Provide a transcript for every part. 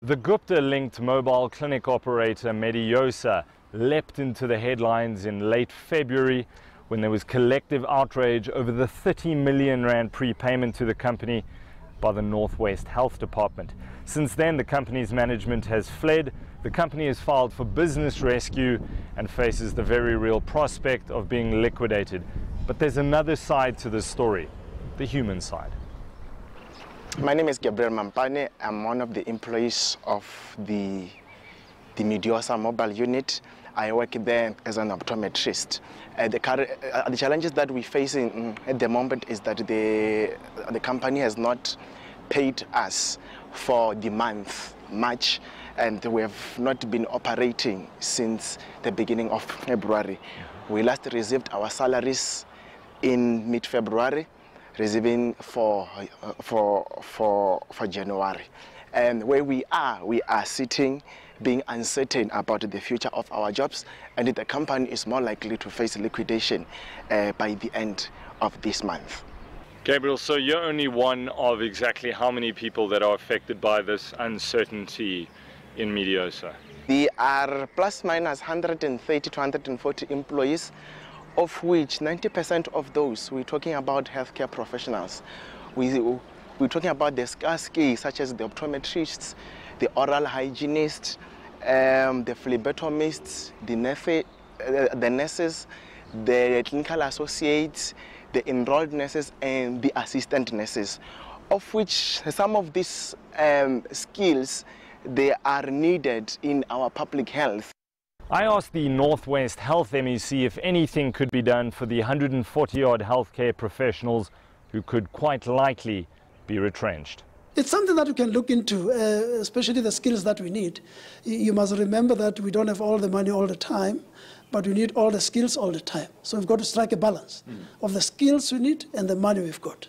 The Gupta-linked mobile clinic operator Mediosa leapt into the headlines in late February when there was collective outrage over the 30 million rand prepayment to the company by the Northwest Health Department. Since then, the company's management has fled. The company has filed for business rescue and faces the very real prospect of being liquidated. But there's another side to this story, the human side. My name is Gabriel Mampane. I'm one of the employees of the Mediosa mobile unit. I work there as an optometrist. The challenges that we're facing at the moment is that the company has not paid us for the month March, and we have not been operating since the beginning of February. We last received our salaries in mid-February, receiving for January. And where we are sitting, being uncertain about the future of our jobs, and the company is more likely to face liquidation by the end of this month. Gabriel, so you're only one of exactly how many people that are affected by this uncertainty in Mediosa? There are plus minus 130 to 140 employees, of which 90% of those, we're talking about healthcare professionals. We're talking about the scarce skills such as the optometrists, the oral hygienists, the phlebotomists, the nurses, the clinical associates, the enrolled nurses, and the assistant nurses, of which some of these skills, they are needed in our public health. I asked the Northwest Health MEC if anything could be done for the 140-odd healthcare professionals who could quite likely be retrenched. It's something that we can look into, especially the skills that we need. You must remember that we don't have all the money all the time, but we need all the skills all the time. So we've got to strike a balance of the skills we need and the money we've got.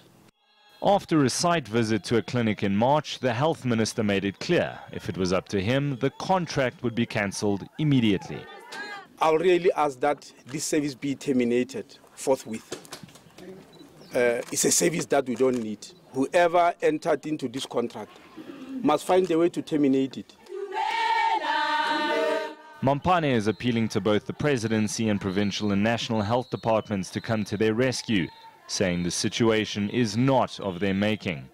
After a site visit to a clinic in March, the health minister made it clear, if it was up to him, the contract would be cancelled immediately. I'll really ask that this service be terminated forthwith. It's a service that we don't need. Whoever entered into this contract must find a way to terminate it. Mampane is appealing to both the presidency and provincial and national health departments to come to their rescue, saying the situation is not of their making.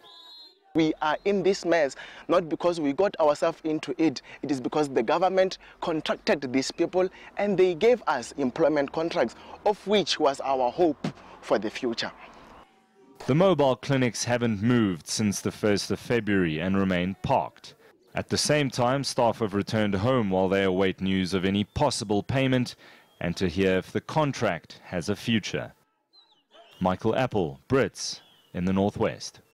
We are in this mess not because we got ourselves into it. It is because the government contracted these people and they gave us employment contracts, of which was our hope for the future. The mobile clinics haven't moved since the 1st of February and remain parked. At the same time, staff have returned home while they await news of any possible payment and to hear if the contract has a future. Appel, Brits in the Northwest.